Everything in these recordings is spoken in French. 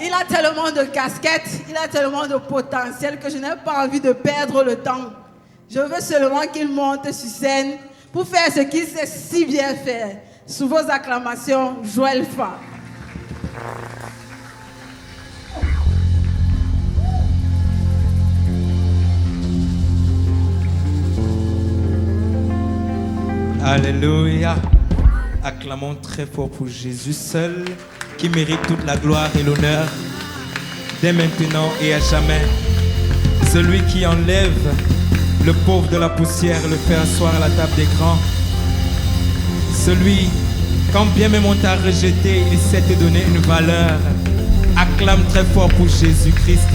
Il a tellement de casquettes, il a tellement de potentiel que je n'ai pas envie de perdre le temps. Je veux seulement qu'il monte sur scène pour faire ce qu'il sait si bien faire. Sous vos acclamations, Joël Fa. Alléluia. Acclamons très fort pour Jésus seul, qui mérite toute la gloire et l'honneur, dès maintenant et à jamais. Celui qui enlève le pauvre de la poussière, le fait asseoir à la table des grands. Celui, quand bien même on t'a rejeté, il sait te donner une valeur. Acclame très fort pour Jésus-Christ.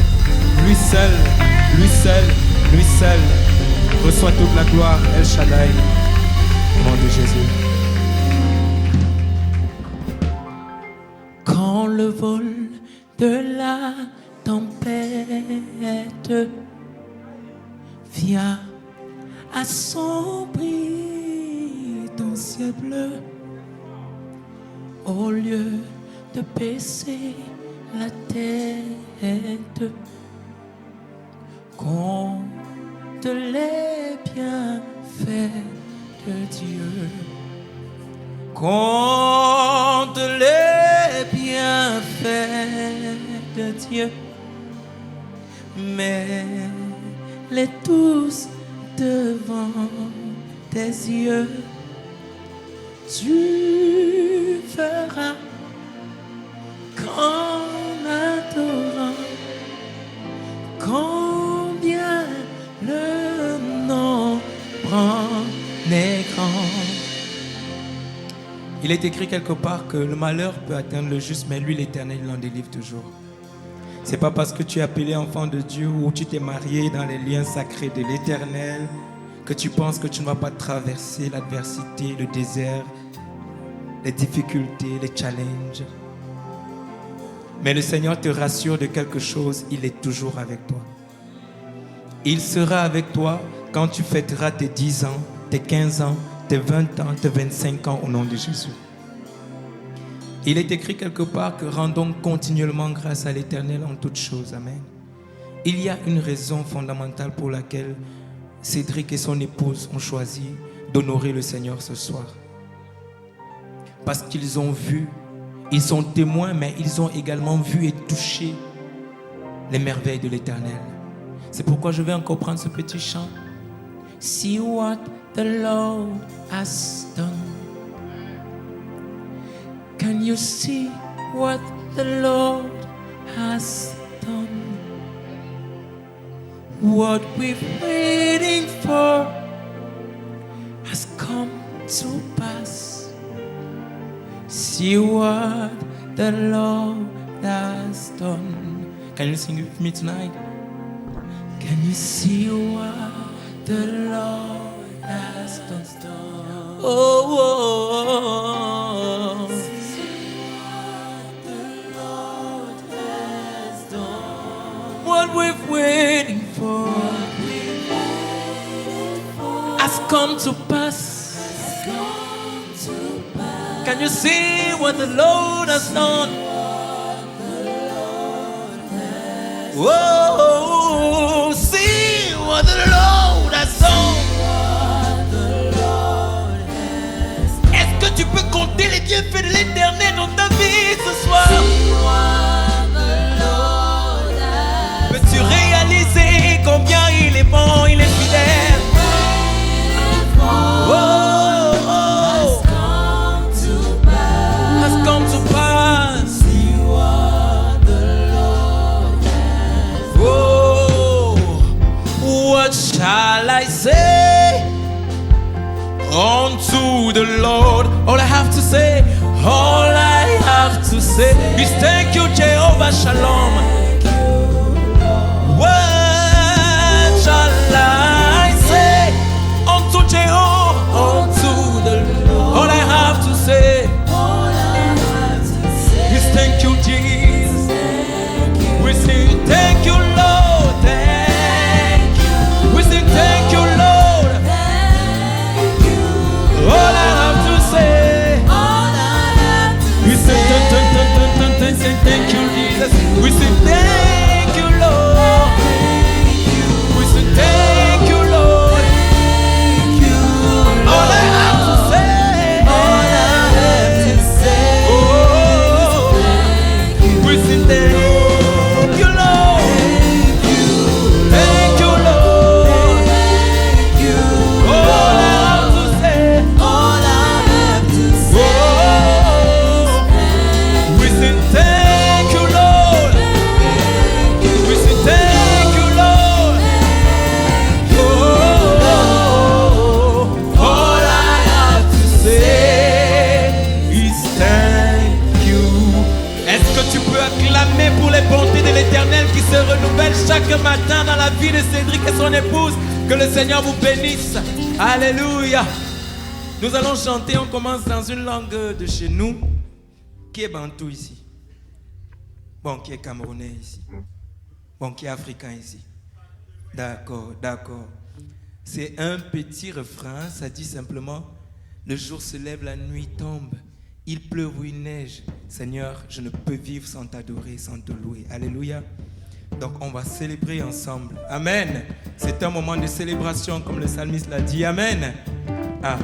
Lui seul, lui seul, lui seul. Reçois toute la gloire, El Shaddai. Au nom de Jésus. Quand le vol de la tempête vient assombrir ton ciel bleu, au lieu de baisser la tête, compte les bienfaits de Dieu, compte les bienfaits de Dieu, mets-les tous devant tes yeux. Tu feras qu'en adorant combien le nom est grand. Il est écrit quelque part que le malheur peut atteindre le juste, mais lui, l'Éternel, l'en délivre toujours. C'est pas parce que tu es appelé enfant de Dieu ou tu t'es marié dans les liens sacrés de l'Éternel que tu penses que tu ne vas pas traverser l'adversité, le désert, les difficultés, les challenges. Mais le Seigneur te rassure de quelque chose, il est toujours avec toi. Il sera avec toi quand tu fêteras tes 10 ans, tes 15 ans, tes 20 ans, tes 25 ans au nom de Jésus. Il est écrit quelque part que rendons continuellement grâce à l'Éternel en toutes choses. Amen. Il y a une raison fondamentale pour laquelle Cédric et son épouse ont choisi d'honorer le Seigneur ce soir. Parce qu'ils ont vu, ils sont témoins, mais ils ont également vu et touché les merveilles de l'Éternel. C'est pourquoi je vais encore prendre ce petit chant. See what the Lord has done. Can you see what the Lord has done? What we've waiting for has come to pass. See what the Lord has done. Can you sing with me tonight? Can you see what the Lord has done? Oh, oh, oh. See what the Lord has done. What we've waiting for has come to pass. Can you see what the Lord has done? Whoa, see what the Lord has done. Est-ce que tu peux compter les bienfaits de l'Éternel dans ta vie ce soir? Peux-tu réaliser combien il est bon, il est fidèle? Oh, oh, has come to pass. See what the Lord has done. Oh, what shall I say unto the Lord? All I have to say, all I have to say is thank you, Jehovah Shalom. What shall I say unto Jehovah, unto the Lord? All I have to say is thank you, Jesus. We sing thank you, Lord. Thank you. We sing thank you, Lord. Thank you. All I have to say, we say thank you, Jesus. matin dans la vie de Cédric et son épouse. Que le Seigneur vous bénisse. Alléluia. Nous allons chanter, on commence dans une langue de chez nous. Qui est bantou ici? Bon, qui est camerounais ici? Bon, qui est africain ici? D'accord, d'accord. C'est un petit refrain, ça dit simplement: le jour se lève, la nuit tombe, il pleut ou il neige. Seigneur, je ne peux vivre sans t'adorer, sans te louer. Alléluia. Donc on va célébrer ensemble. Amen. C'est un moment de célébration comme le psalmiste l'a dit. Amen. Ah.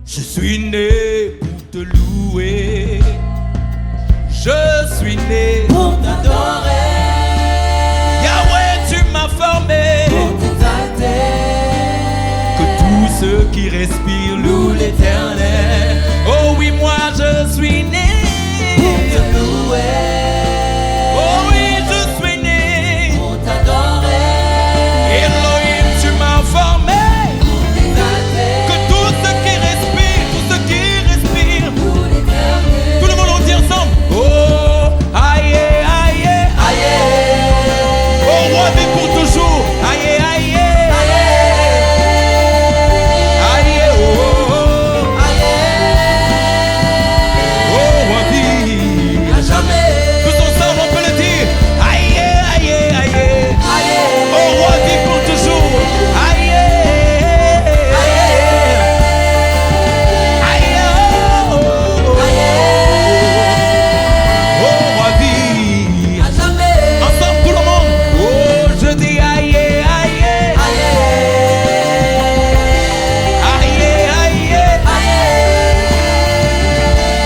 Je suis né pour te louer. Je suis né pour t'adorer. Yahweh, tu m'as formé pour t'exalter. Que tous ceux qui respirent louent l'Éternel. Oh oui, moi je suis né pour te louer. Oh oui, je suis né pour t'adorer. Elohim, tu m'as formé. Pour toujours, aïe, aïe, aïe, oh, ma vie, à jamais. Tous ensemble, on peut le dire, aïe, aïe, aïe, oh, roi, vie pour toujours, aïe, aïe, oh, roi, vie, à jamais. Ensemble, tout le monde. Je dis aïe, aïe, aïe, aïe, aïe,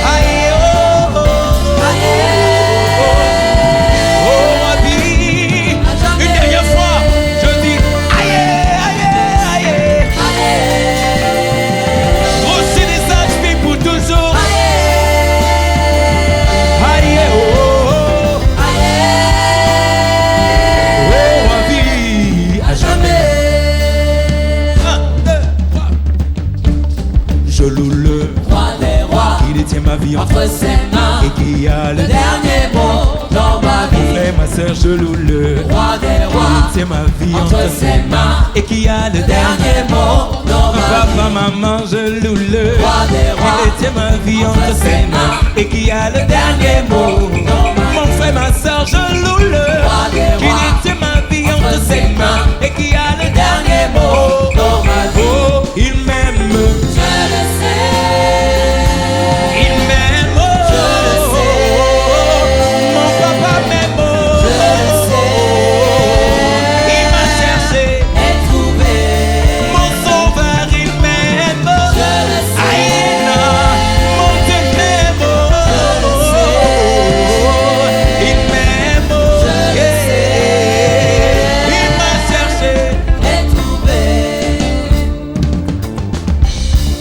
aïe, oh, ma vie. Une dernière fois, je dis aïe, aïe, aïe, reçu des sages filles pour toujours. Aïe, oh, à jamais. 1, 2, 3. Je loue le roi des rois qui détient ma vie entre ses mains et qui a le dernier mot dans ma vie. Mon frère, ma soeur, je loue le roi des rois qui détient ma vie entre ses mains et qui a le dernier mot dans ma vie. Papa, maman, je loue le roi des rois qui détient ma vie entre ses mains et qui a le dernier mot. Mon frère, ma soeur, je loue le roi des rois qui détient ma vie entre ses mains et qui a le dernier mot dans ma vie. Oh, il m'aime, je le sais. Il m'aime, je le sais. Mon papa m'aime, je le sais. Il m'a cherché et trouvé. Mon sauveur, il m'aime, je le sais. Aïna, mon Dieu m'aime, je le sais. Il m'aime, je le sais. Il m'a cherché et trouvé.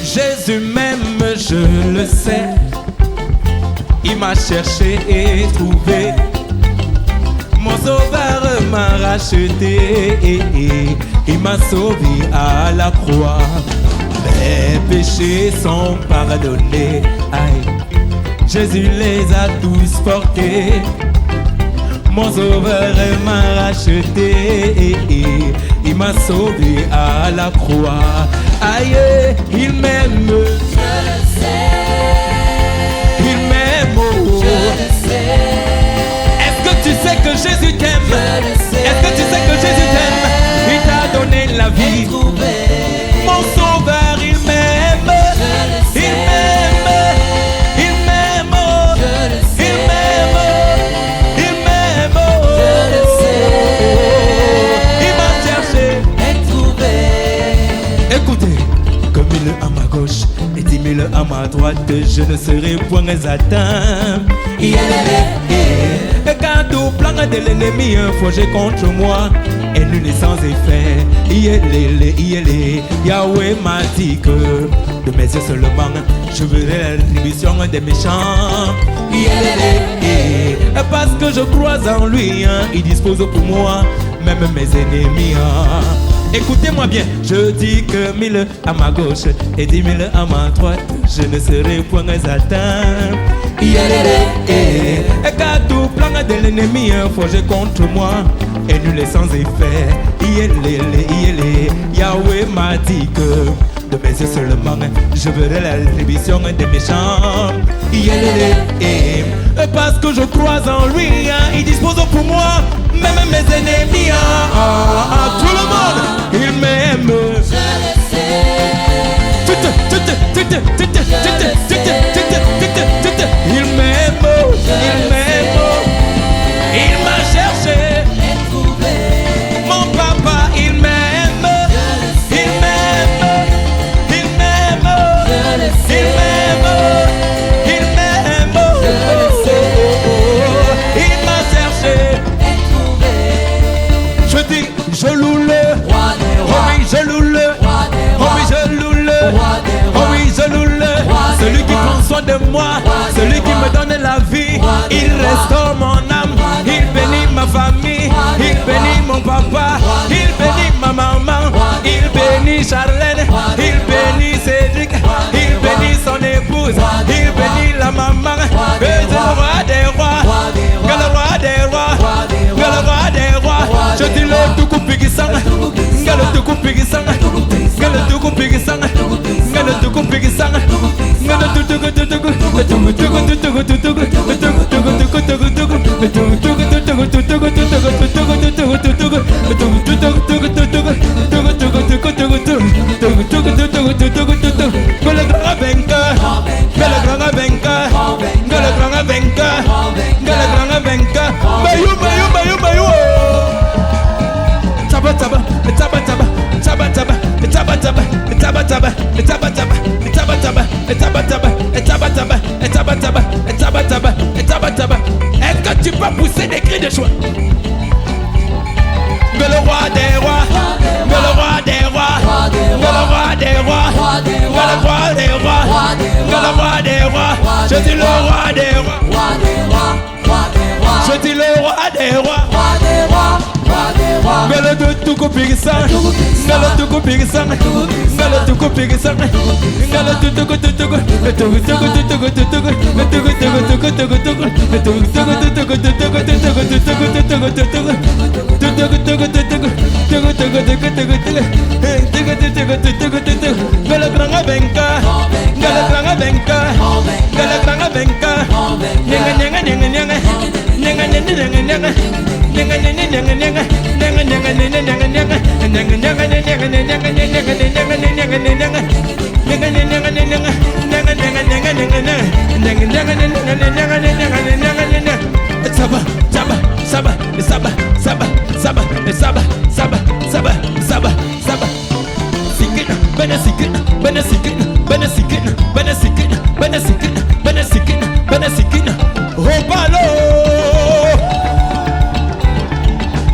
Jésus m'aime, je le sais. Il m'a cherché et trouvé. Mon sauveur m'a racheté. Il m'a sauvé à la croix. Mes péchés sont pardonnés. Aïe. Jésus les a tous portés. Mon sauveur m'a racheté. Il m'a sauvé à la croix. Aïe, il m'aime. Je le sais. Il m'aime. Je le sais. Est-ce que tu sais que 1000 à ma gauche et 10 000 à ma droite, je ne serai point atteint. Et quand tout plan de l'ennemi forgé contre moi est nul et sans effet, Yahweh m'a dit que de mes yeux seulement je verrai la rétribution des méchants. Parce que je crois en lui, il dispose pour moi même mes ennemis. Écoutez-moi bien, je dis que 1000 à ma gauche et 10 000 à ma droite, je ne serai point atteint. Et car tout plan de l'ennemi forgé contre moi est nul et sans effet. Yahweh m'a dit que de mes yeux seulement je verrai la rétribution des méchants. Parce que je crois en lui, il dispose pour moi même mes ennemis. Tout le monde, il m'aime. Il m'aime, il m'a cherché. Mon papa, il m'aime, il m'aime, il m'aime, il m'aime, il m'aime. Il m'a cherché. Je dis, je loue le roi des rois. Oh oui, je loue le roi des rois. Oh oui, je loue le roi des rois. Oh oui, je loue le celui qui prend soin de moi, celui qui me donne la vie. Il restaure mon âme, il bénit ma famille, il bénit mon papa, il bénit ma maman, il bénit Charlène, il bénit Cédric, il bénit son épouse, il bénit la maman. Que le roi des rois, que le roi des rois, que le roi des rois. Je dis le tout coupé qui sang, que le tout coupé qui sang, que le tout coupé qui sang, que le tout coupé qui sang. Est-ce que tu peux pousser des cris de joie? Que le roi des rois, que le roi des rois, que le roi des rois, que le roi des rois, que le roi des rois. Je dis le roi des rois, je dis le roi des rois. Que le tout coupé qui sang, que le tout coupé qui sang, que le tout coupé qui sang, que le tout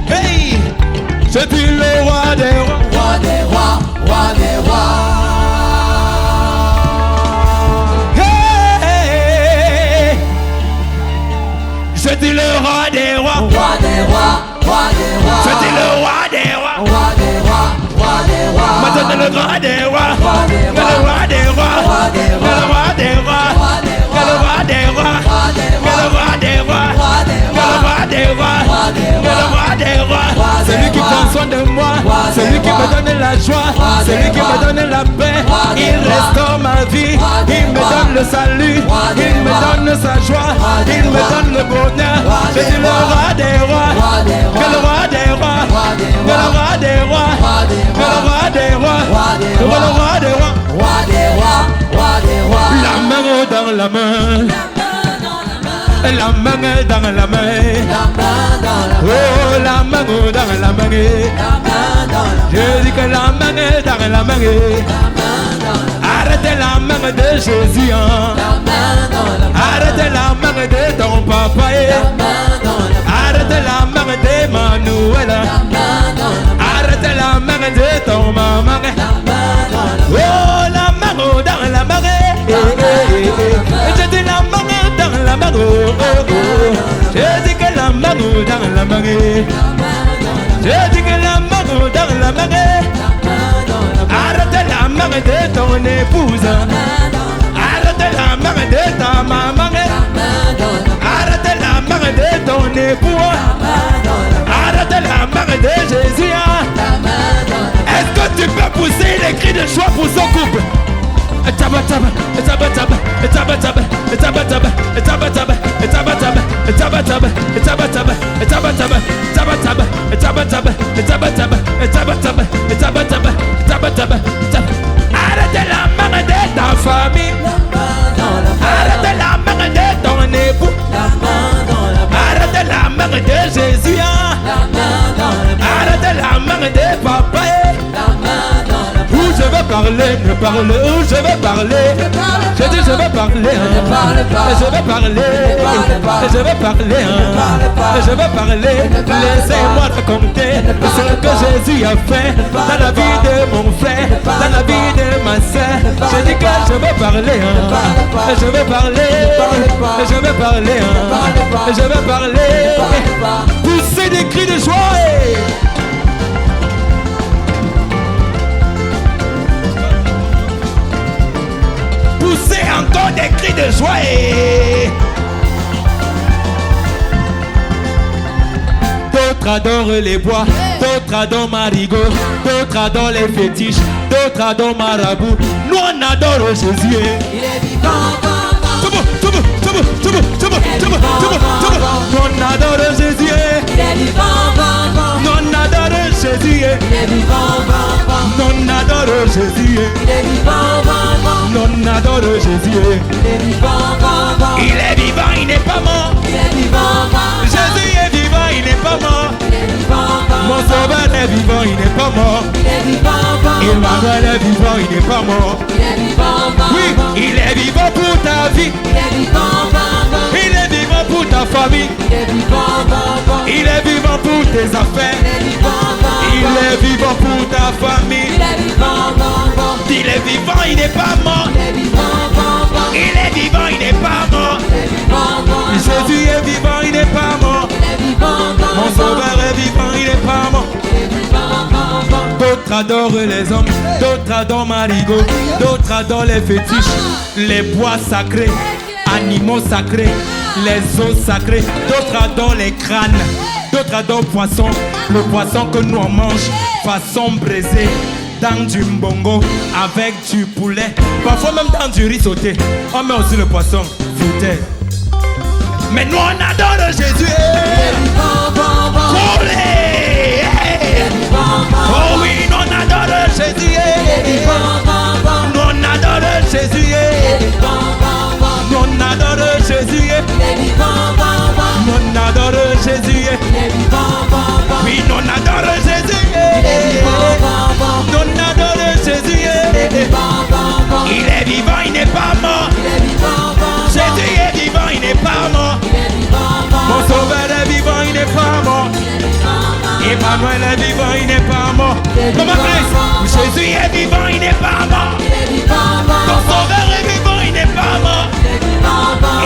Hey, je dis le roi des rois, roi des rois, roi des rois. Hey, je dis le roi des rois, roi des rois, roi des rois. Je dis le roi des rois, roi des rois, roi des rois. Maintenant le roi des rois, le roi des rois, le roi des rois, le roi des rois, le roi des rois, le roi des rois, le roi des rois. Celui qui prend soin de moi, celui qui me donne la joie, celui qui me donne la paix. Il restaure ma vie, il me donne le salut, il me donne sa joie, il me donne le bonheur. Je dis le roi des rois, que le roi des rois, que le roi des rois, que le roi des rois, que le roi des rois, roi des rois, roi des rois. La main dans la main. La main dans la main, oh la main dans la main, je dis que la main dans la main, main de Jésus. Hein. Arrête la main de ton papa. Arrête la main d'Emmanuel. Arrête la main de ton maman. Oh, la main dans la main. Je dis la main dans la main. Je dis que la main dans la main. Je dis que la main dans la main. Arrête la main de ton épouse. Arrête la main de ta maman. Arrête la main de ton époux. Arrête la main de Jésus. Est-ce que tu peux pousser les cris de joie pour son couple? Arrête la main de ta famille. Arrête la main de ton époux. Arrête la main de Jésus. Arrête la main de papa. Où je veux parler, ne parle, où je veux parler. Je dis je veux parler, je veux parler, je veux parler, je veux parler. Laissez-moi raconter ce que Jésus a fait dans la vie de mon frère, dans la vie de ma soeur. Je dis que je veux parler, je veux parler, je veux parler, je veux parler. Poussez des cris de joie. Poussez encore des cris de joie. D'autres adorent les bois, d'autres adorent Marigot, d'autres adorent les fétiches, d'autres adorent Marabout. Nous on adore Jésus. Il est vivant. On adore Jésus. Il est vivant. On adore Jésus. Il est vivant. On adore Jésus. Il est vivant. On adore Jésus. Il est vivant. Il est vivant, il n'est pas mort. Il est vivant. Jésus est vivant, il n'est pas mort. Il est vivant. Mon sauveur est vivant, il n'est pas mort. Il est vivant. Emmanuel est vivant, il n'est pas mort. Il est vivant. Oui, il est vivant pour ta vie. Il est vivant. Il est vivant pour ta famille. Il est vivant. Il est vivant pour tes affaires. Il est vivant pour ta famille. Il est vivant. Il est vivant, il n'est pas mort. Il est vivant, il n'est pas mort. Jésus est vivant, il n'est pas mort. Mon sauveur est vivant, il n'est pas mort. D'autres adorent les hommes, d'autres adorent Marigot, d'autres adorent les fétiches, les bois sacrés, animaux sacrés, les eaux sacrées. D'autres adorent les crânes, d'autres adorent poisson, le poisson que nous on mange, façon braisée, dans du mbongo, avec du poulet, parfois même dans du riz sauté. On met aussi le poisson fouetté. Mais nous on adore Jésus. Oh oui, nous on adore Jésus. Nous on adore Jésus. Nous on adore Jésus. Nous on adore Jésus. Oui, nous on adore Jésus. Nous on adore Jésus. Il est vivant, il n'est pas mort. Jésus est vivant, il n'est pas mort. Mon sauveur est vivant, il n'est pas mort. Emmanuel est vivant, il n'est pas mort. Comment Jésus est vivant, il n'est pas mort. Ton sauveur est vivant, il n'est pas mort.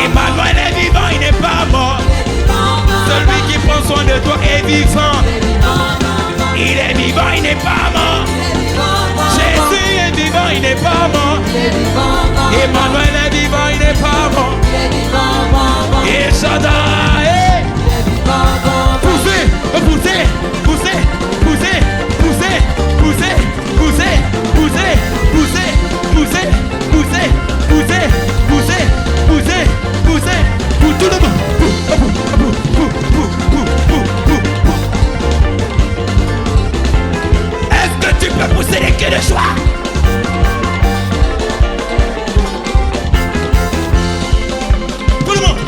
Emmanuel est vivant, il n'est pas mort. Celui qui prend soin de toi est vivant. Il est vivant, il n'est pas mort. Jésus est vivant, il n'est pas mort. Emmanuel est vivant, il n'est pas mort. Et Shaddai, poussez, poussez, poussez, poussez, poussez, poussez, poussez, poussez, poussez, poussez, poussez, poussez, poussez, poussez, poussez, pour tout le monde. Est-ce que tu peux pousser les queues de joie? Tout le monde,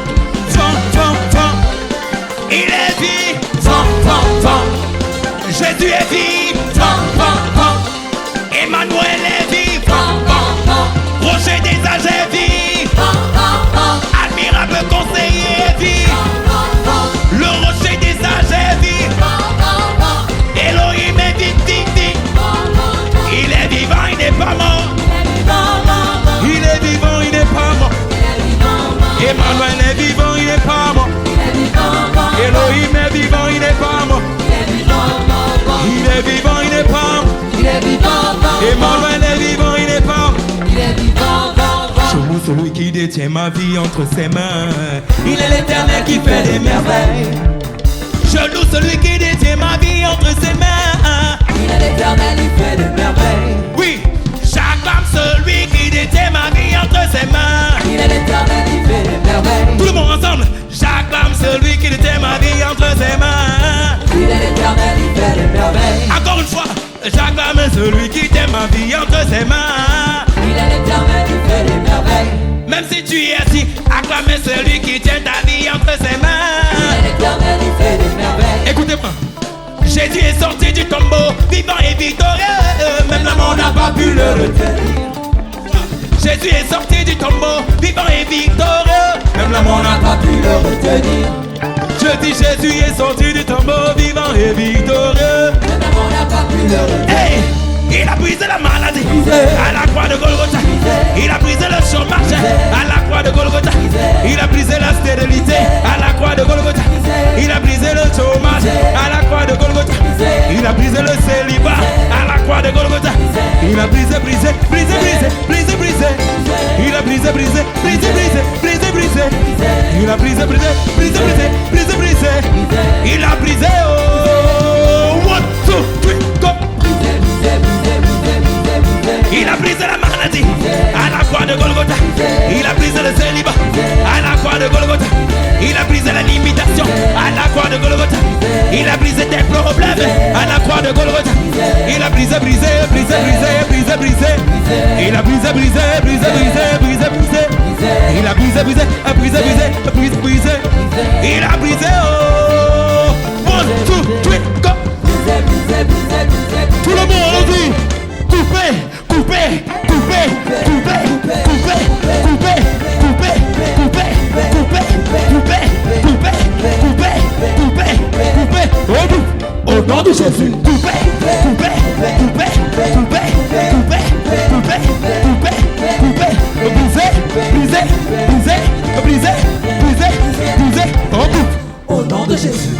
Emmanuel est vivant, il n'est pas mort. Elohim est vivant, il n'est pas mort. Il est vivant, il n'est pas mort. Emmanuel est vivant, il n'est pas mort. Je loue celui qui détient ma vie entre ses mains. Il est l'Éternel qui fait des merveilles. Je loue celui qui détient ma vie entre ses mains. Il est l'Éternel, il fait des merveilles. Oui, j'acclame celui qui détient ma vie entre ses mains. Il est l'Éternel, il fait des merveilles. Tout le monde ensemble. J'acclame celui qui détient ma vie entre ses mains. Il est l'Éternel, il fait des merveilles. Encore une fois, j'acclame celui qui tient ma vie entre ses mains. Il est l'Éternel, il fait des merveilles. Même si tu es assis, acclame celui qui tient ta vie entre ses mains. Il est l'Éternel, il fait des merveilles. Écoutez-moi. Jésus est sorti du tombeau, vivant et victorieux. Même la mort n'a pas pu le retenir. Jésus est sorti du tombeau, vivant et victorieux. Même la mort n'a pas pu le retenir. Je dis Jésus est sorti du tombeau, vivant et victorieux. Même la mort n'a pas pu le retenir. Hey! Il a brisé la maladie à la croix de Golgotha. Il a brisé le chômage à la croix de Golgotha. Il a brisé la stérilité à la croix de Golgotha. Il a brisé le chômage à la croix de Golgotha. Il a brisé le célibat à la croix de Golgotha. Il a brisé. Il a brisé. Il a brisé. Il a brisé. Oh, 1, 2, 3, go. Il a brisé la maladie à la croix de Golgotha. Il a brisé le célibat à la croix de Golgotha. Il a brisé la limitation à la croix de Golgotha. Il a brisé tes problèmes à la croix de Golgotha. Il a brisé. Il a brisé. Il a brisé. Il a brisé. Oh, 1, 2, 3, go. Tout le monde on dit coupé. Au nom de Jésus, au nom de Jésus,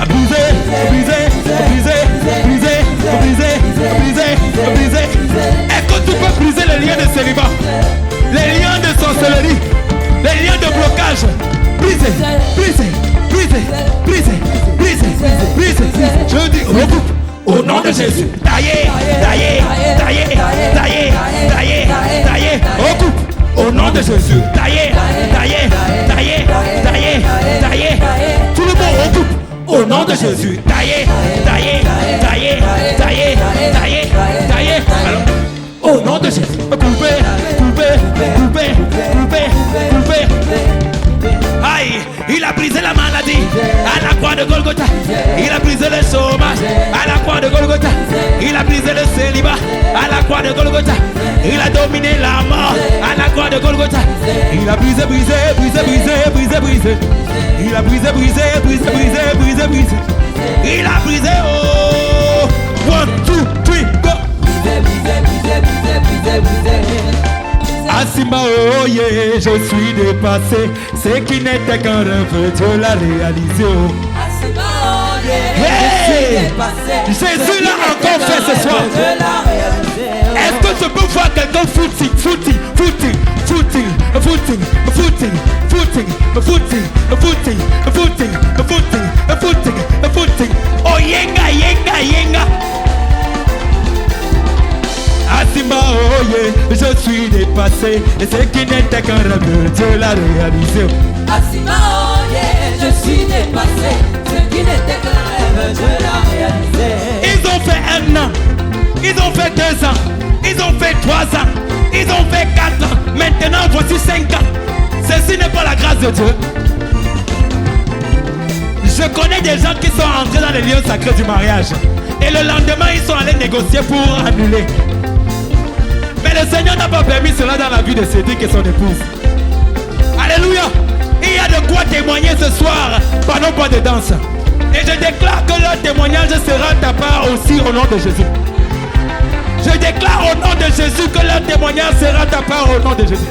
Est-ce que tu peux briser les liens de célibat, les liens de sorcellerie, les liens de blocage? Briser. Je dis recoupe au nom de Jésus. Taillez. Recoupe au nom de Jésus. Taillez. Tout le monde recoupe au nom de Jésus. Taillez. Alors, au nom de Jésus. Coupez. Aïe, il a brisé la maladie à la croix de Golgotha. Il a brisé le chômage à la croix de Golgotha. Il a brisé le célibat à la croix de Golgotha. Il a dominé la mort à la croix de Golgotha. Il a brisé. Il a brisé. Il a brisé. Oh, 1, 2, 3, go. Asimba, oh yeah, je suis dépassé. Ce qui n'était qu'un rêve, Dieu l'a réalisé. Asimba, oh yeah, Hey! Jésus l'a encore fait ce soir. Est-ce que je peux voir quelqu'un footing? Oh yenga. Asimba, oh yeah, je suis dépassé. Et ce qui n'était qu'un rêve, Dieu l'a réalisé. Asimba, oh yeah, je suis dépassé. Ce qui n'était qu'un rêve, Dieu l'a réalisé. Ils ont fait 1 an, ils ont fait 2 ans, ils ont fait 3 ans, ils ont fait 4 ans. Maintenant voici 5 ans. Ceci n'est pas la grâce de Dieu. Je connais des gens qui sont entrés dans les lieux sacrés du mariage. Et le lendemain, ils sont allés négocier pour annuler. Mais le Seigneur n'a pas permis cela dans la vie de Cédric et son épouse. Alléluia. Il y a de quoi témoigner ce soir, pas non pas de danse. Et je déclare que leur témoignage sera ta part aussi au nom de Jésus. Je déclare au nom de Jésus que leur témoignage sera ta part au nom de Jésus.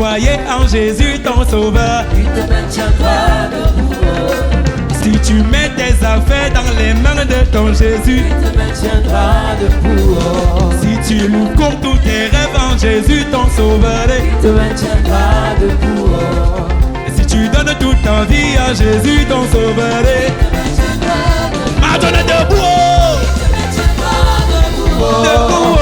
foyer en Jésus ton sauveur. Il te maintiendra debout. Si tu mets tes affaires dans les mains de ton Jésus, Il te maintiendra debout. si tu loues comme tous tes rêves en Jésus ton sauveur, Il te maintiendra debout. et si tu donnes toute ta vie à Jésus ton sauveur, Madonna debout, debout,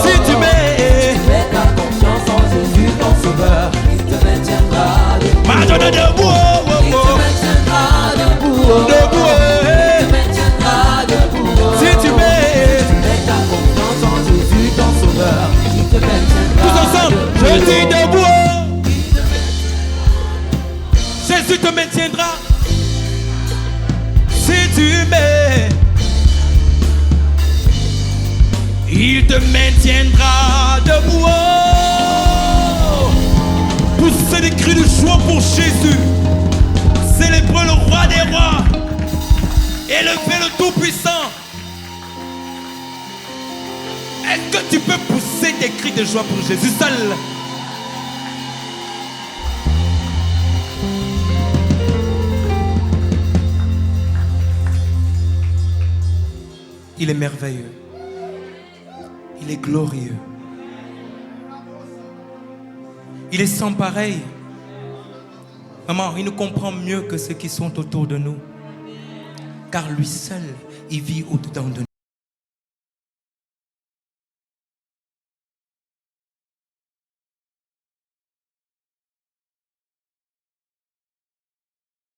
si tu mets ta confiance en Jésus ton sauveur, il te maintiendra debout. Madonna debout, Il te maintiendra debout. debout, Il te maintiendra debout. si tu mets Ta confiance en Jésus ton sauveur, il te maintiendra tous ensemble, je debout. dis debout, Jésus te maintiendra. Si tu mets, il te maintiendra debout. Poussez des cris de joie pour Jésus. Célébrez le roi des rois. Élevez le Tout-Puissant. Est-ce que tu peux pousser des cris de joie pour Jésus seul? Il est merveilleux. Il est glorieux. Il est sans pareil. Maman, il nous comprend mieux que ceux qui sont autour de nous. Car lui seul, il vit au-dedans de nous.